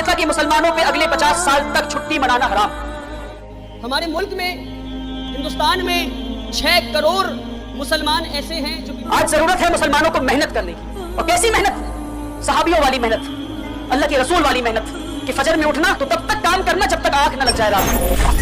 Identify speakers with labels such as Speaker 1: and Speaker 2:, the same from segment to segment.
Speaker 1: یہ تھا کہ مسلمانوں پہ اگلے 50 سال تک چھٹی منانا حرام.
Speaker 2: ہمارے ملک میں ہندوستان میں 6 کروڑ مسلمان ایسے ہیں جو
Speaker 1: آج ضرورت ہے مسلمانوں کو محنت کرنے کی. اور کیسی محنت؟ صحابیوں والی محنت, اللہ کے رسول والی محنت کہ فجر میں اٹھنا تو تب تک کام کرنا جب تک آنکھ نہ لگ جائے رات میں.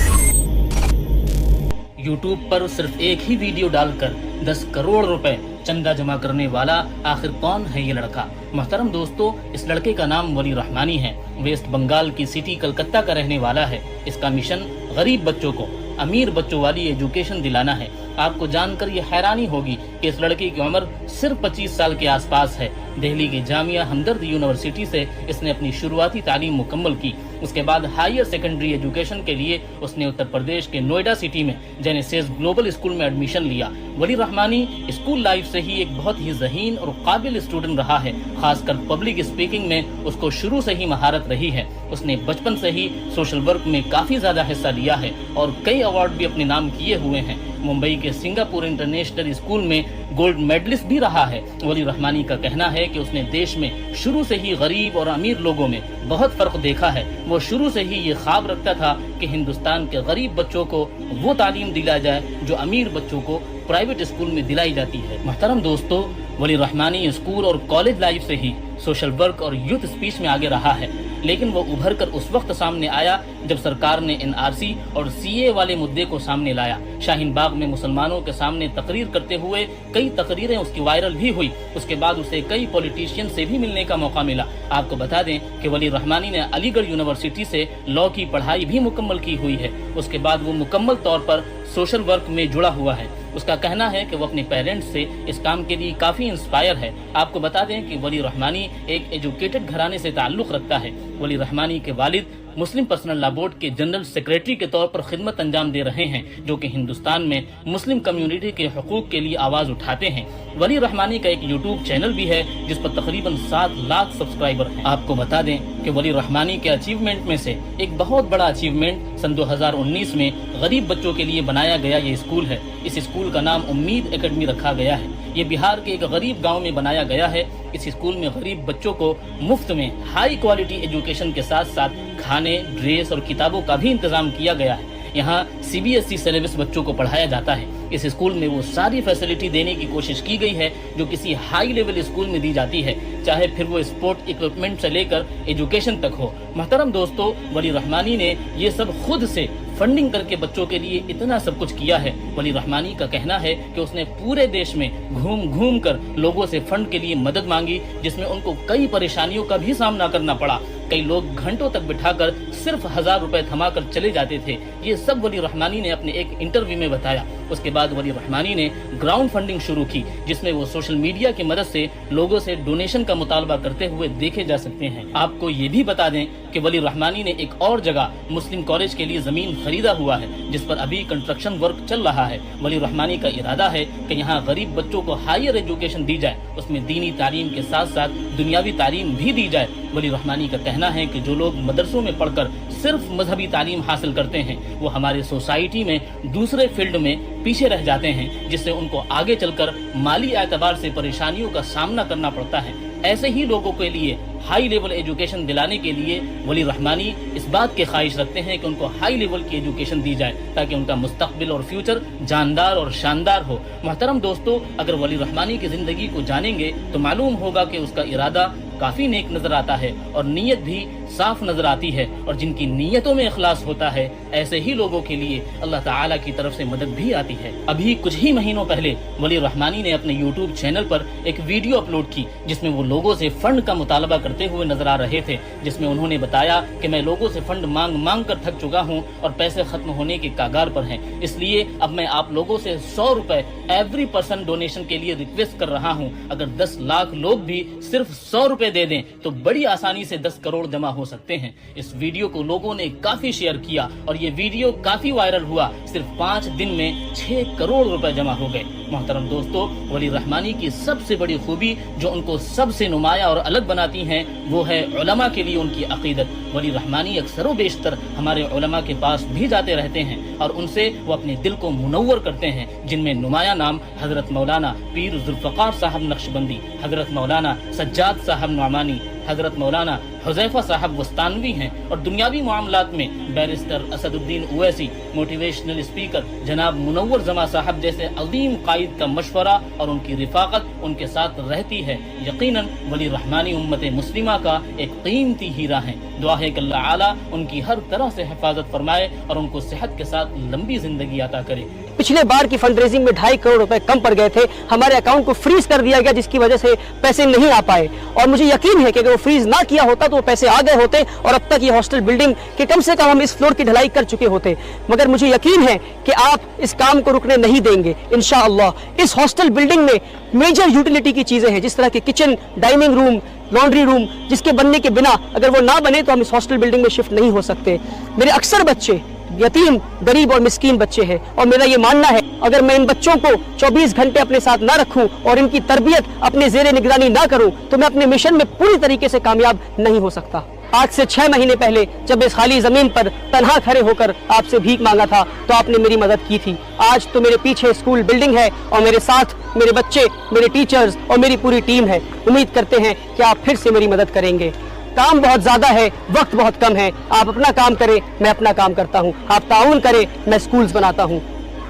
Speaker 3: یوٹیوب پر صرف ایک ہی ویڈیو ڈال کر 10 کروڑ روپے چندہ جمع کرنے والا آخر کون ہے یہ لڑکا؟ محترم دوستو, اس لڑکے کا نام ولی رحمانی ہے. ویسٹ بنگال کی سٹی کلکتہ کا رہنے والا ہے. اس کا مشن غریب بچوں کو امیر بچوں والی ایجوکیشن دلانا ہے. آپ کو جان کر یہ حیرانی ہوگی کہ اس لڑکے کی عمر صرف 25 سال کے آس پاس ہے. دہلی کی جامعہ ہمدرد یونیورسٹی سے اس نے اپنی شروعاتی تعلیم مکمل کی. اس کے بعد ہائر سیکنڈری ایجوکیشن کے لیے اس نے اتر پردیش کے نوئیڈا سٹی میں جینیسیس گلوبل اسکول میں ایڈمیشن لیا. ولی رحمانی اسکول لائف سے ہی ایک بہت ہی ذہین اور قابل اسٹوڈنٹ رہا ہے. خاص کر پبلک اسپیکنگ میں اس کو شروع سے ہی مہارت رہی ہے. اس نے بچپن سے ہی سوشل ورک میں کافی زیادہ حصہ لیا ہے اور کئی ایوارڈ بھی اپنے نام کیے ہوئے ہیں. ممبئی کے سنگاپور انٹرنیشنل اسکول میں گولڈ میڈلسٹ بھی رہا ہے. ولی رحمانی کا کہنا ہے کہ اس نے دیش میں شروع سے ہی غریب اور امیر لوگوں میں بہت فرق دیکھا ہے. وہ شروع سے ہی یہ خواب رکھتا تھا کہ ہندوستان کے غریب بچوں کو وہ تعلیم دلا جائے جو امیر بچوں کو پرائیویٹ اسکول میں دلائی جاتی ہے. محترم دوستو, ولی رحمانی اسکول اور کالج لائف سے ہی سوشل ورک اور یوتھ اسپیچ میں آگے رہا ہے. لیکن وہ ابھر کر اس وقت سامنے آیا جب سرکار نے NRC اور CA والے مدعے کو سامنے لایا. شاہین باغ میں مسلمانوں کے سامنے تقریر کرتے ہوئے کئی تقریریں اس کی وائرل بھی ہوئی. اس کے بعد اسے کئی پولیٹیشین سے بھی ملنے کا موقع ملا. آپ کو بتا دیں کہ ولی رحمانی نے علی گڑھ یونیورسٹی سے لاء کی پڑھائی بھی مکمل کی ہوئی ہے. اس کے بعد وہ مکمل طور پر سوشل ورک میں جڑا ہوا ہے. اس کا کہنا ہے کہ وہ اپنے پیرنٹس سے اس کام کے لیے کافی انسپائر ہے. آپ کو بتا دیں کہ ولی رحمانی ایک ایجوکیٹڈ گھرانے سے تعلق رکھتا ہے. ولی رحمانی کے والد مسلم پرسنل لا بورڈ کے جنرل سیکریٹری کے طور پر خدمت انجام دے رہے ہیں, جو کہ ہندوستان میں مسلم کمیونٹی کے حقوق کے لیے آواز اٹھاتے ہیں. ولی رحمانی کا ایک یوٹیوب چینل بھی ہے جس پر تقریباً 7 لاکھ سبسکرائبر ہیں. آپ کو بتا دیں کہ ولی رحمانی کے اچیومنٹ میں سے ایک بہت بڑا اچیومنٹ سن 2019 میں غریب بچوں کے لیے بنایا گیا یہ اسکول ہے. اس اسکول کا نام امید اکیڈمی رکھا گیا ہے. یہ بہار کے ایک غریب گاؤں میں بنایا گیا ہے. اس اسکول میں غریب بچوں کو مفت میں ہائی کوالٹی ایجوکیشن کے ساتھ ساتھ کھانے, ڈریس اور کتابوں کا بھی انتظام کیا گیا ہے. یہاں CBSE سلیبس بچوں کو پڑھایا جاتا ہے. اس اسکول میں وہ ساری فیسلٹی دینے کی کوشش کی گئی ہے جو کسی ہائی لیول اسکول میں دی جاتی ہے, چاہے پھر وہ اسپورٹ اکوپمنٹ سے لے کر ایجوکیشن تک ہو. محترم دوستو, ولی رحمانی نے یہ سب خود سے فنڈنگ کر کے بچوں کے لیے اتنا سب کچھ کیا ہے. ولی رحمانی کا کہنا ہے کہ اس نے پورے دیش میں گھوم کر لوگوں سے فنڈ کے لیے مدد مانگی, جس میں ان کو کئی پریشانیوں کا بھی سامنا کرنا پڑا. کئی لوگ گھنٹوں تک بٹھا کر صرف 1000 روپے تھما کر چلے جاتے تھے. یہ سب ولی رحمانی نے اپنے ایک انٹرویو میں بتایا. اس کے بعد ولی رحمانی نے گراؤنڈ فنڈنگ شروع کی, جس میں وہ سوشل میڈیا کی مدد سے لوگوں سے ڈونیشن کا مطالبہ کرتے ہوئے دیکھے جا سکتے ہیں. آپ کو یہ بھی بتا دیں کہ ولی رحمانی نے ایک اور جگہ مسلم کالج کے لیے زمین خریدا ہوا ہے جس پر ابھی کنسٹرکشن ورک چل رہا ہے. ولی رحمانی کا ارادہ ہے کہ یہاں غریب بچوں کو ہائر ایجوکیشن دی جائے, اس میں دینی تعلیم کے ساتھ ساتھ دنیاوی تعلیم بھی دی جائے. ولی رحمانی کا کہنا ہے کہ جو لوگ مدرسوں میں پڑھ کر صرف مذہبی تعلیم حاصل کرتے ہیں وہ ہمارے سوسائٹی میں دوسرے فیلڈ میں پیچھے رہ جاتے ہیں, جس سے ان کو آگے چل کر مالی اعتبار سے پریشانیوں کا سامنا کرنا پڑتا ہے. ایسے ہی لوگوں کے لیے ہائی لیول ایجوکیشن دلانے کے لیے ولی رحمانی اس بات کے خواہش رکھتے ہیں کہ ان کو ہائی لیول کی ایجوکیشن دی جائے تاکہ ان کا مستقبل اور فیوچر جاندار اور شاندار ہو. محترم دوستو, اگر ولی رحمانی کی زندگی کو جانیں گے تو معلوم ہوگا کہ اس کا ارادہ کافی نیک نظر آتا ہے اور نیت بھی صاف نظر آتی ہے, اور جن کی نیتوں میں اخلاص ہوتا ہے ایسے ہی لوگوں کے لیے اللہ تعالیٰ کی طرف سے مدد بھی آتی ہے. ابھی کچھ ہی مہینوں پہلے ولی رحمانی نے اپنے یوٹیوب چینل پر ایک ویڈیو اپلوڈ کی جس میں وہ لوگوں سے فنڈ کا مطالبہ کرتے ہوئے نظر آ رہے تھے, جس میں انہوں نے بتایا کہ میں لوگوں سے فنڈ مانگ کر تھک چکا ہوں اور پیسے ختم ہونے کے کاغار پر ہیں, اس لیے اب میں آپ لوگوں سے 100 روپے ایوری پرسن ڈونیشن کے لیے ریکویسٹ کر رہا ہوں. اگر 10 لاکھ لوگ بھی صرف 100 روپے دے دیں تو بڑی آسانی سے 10 کروڑ جمع ہو سکتے ہیں. اس ویڈیو کو لوگوں نے کافی شیئر کیا اور یہ ویڈیو کافی وائرل ہوا. صرف 5 دن میں 6 کروڑ روپے جمع ہو گئے. محترم دوستو, ولی رحمانی کی سب سے بڑی خوبی جو ان کو سب سے نمایاں اور الگ بناتی ہیں وہ ہے علماء کے لیے ان کی عقیدت. ولی رحمانی اکثر و بیشتر ہمارے علماء کے پاس بھی جاتے رہتے ہیں اور ان سے وہ اپنے دل کو منور کرتے ہیں, جن میں نمایاں نام حضرت مولانا پیر ذوالفقار صاحب نقشبندی, حضرت مولانا سجاد صاحب نعمانی, حضرت مولانا حذیفہ صاحب وستانوی ہیں اور دنیاوی معاملات میں بیرسٹر اسد الدین اویسی، موٹیویشنل اسپیکر جناب منور زما صاحب جیسے عظیم قائد کا مشورہ اور ان کی رفاقت ان کے ساتھ رہتی ہے، یقیناً ولی رحمانی امت مسلمہ کا ایک قیمتی ہیرا ہیں۔ دعا ہے کہ اللہ اعلیٰ ان کی ہر طرح سے حفاظت فرمائے اور ان کو صحت کے ساتھ لمبی زندگی عطا کرے۔
Speaker 2: پچھلے بار کی فنڈ ریزنگ میں 2.5 کروڑ روپے کم پڑ گئے تھے، ہمارے اکاؤنٹ کو فریز کر دیا گیا جس کی وجہ سے پیسے نہیں آ پائے، اور مجھے یقین ہے کہ اگر وہ فریز نہ کیا ہوتا تو وہ پیسے آ گئے ہوتے اور اب تک یہ ہاسٹل بلڈنگ کے کم سے کم ہم اس فلور کی ڈھلائی کر چکے ہوتے، مگر مجھے یقین ہے کہ آپ اس کام کو رکنے نہیں دیں گے انشاءاللہ۔ اس ہاسٹل بلڈنگ میں میجر یوٹیلیٹی کی چیزیں ہیں جس طرح کہ کچن، ڈائننگ روم، لانڈری روم، جس کے بننے کے بنا اگر وہ نہ بنے تو ہم اس ہاسٹل بلڈنگ میں شفٹ نہیں ہو سکتے۔ میرے اکثر بچے یتیم، غریب اور مسکین بچے ہیں، اور میرا یہ ماننا ہے اگر میں ان بچوں کو 24 گھنٹے اپنے ساتھ نہ رکھوں اور ان کی تربیت اپنے زیر نگرانی نہ کروں تو میں اپنے مشن میں پوری طریقے سے کامیاب نہیں ہو سکتا۔ آج سے 6 مہینے پہلے جب اس خالی زمین پر تنہا کھڑے ہو کر آپ سے بھیک مانگا تھا تو آپ نے میری مدد کی تھی۔ آج تو میرے پیچھے اسکول بلڈنگ ہے اور میرے ساتھ میرے بچے، میرے ٹیچرز اور میری پوری ٹیم ہے۔ امید کرتے ہیں کہ آپ پھر سے میری مدد کریں گے۔ کام بہت زیادہ ہے، وقت بہت کم ہے، آپ اپنا کام کریں، میں اپنا کام کرتا ہوں، آپ تعاون کریں، میں سکولز بناتا ہوں۔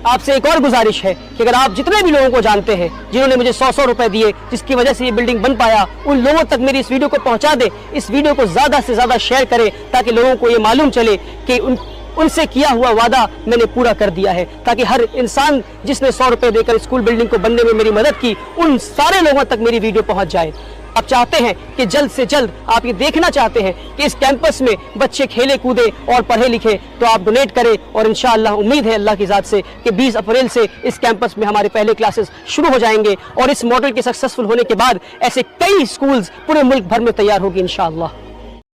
Speaker 2: آپ سے ایک اور گزارش ہے کہ اگر آپ جتنے بھی لوگوں کو جانتے ہیں جنہوں نے مجھے 100 روپے دیے جس کی وجہ سے یہ بلڈنگ بن پایا، ان لوگوں تک میری اس ویڈیو کو پہنچا دیں، اس ویڈیو کو زیادہ سے زیادہ شیئر کریں تاکہ لوگوں کو یہ معلوم چلے کہ ان سے کیا ہوا وعدہ میں نے پورا کر دیا ہے، تاکہ ہر انسان جس نے 100 روپے دے کر اسکول بلڈنگ کو بننے میں میری مدد کی ان سارے لوگوں تک میری ویڈیو پہنچ جائے۔ آپ چاہتے ہیں کہ جلد سے جلد آپ یہ دیکھنا چاہتے ہیں کہ اس کیمپس میں بچے کھیلے کودے اور پڑھے لکھے تو آپ ڈونیٹ کریں، اور انشاءاللہ امید ہے اللہ کی ذات سے کہ 20 اپریل سے اس کیمپس میں ہمارے پہلے کلاسز شروع ہو جائیں گے اور اس ماڈل کے سکسیسفل ہونے کے بعد ایسے کئی سکولز پورے ملک بھر میں تیار ہوگی انشاءاللہ۔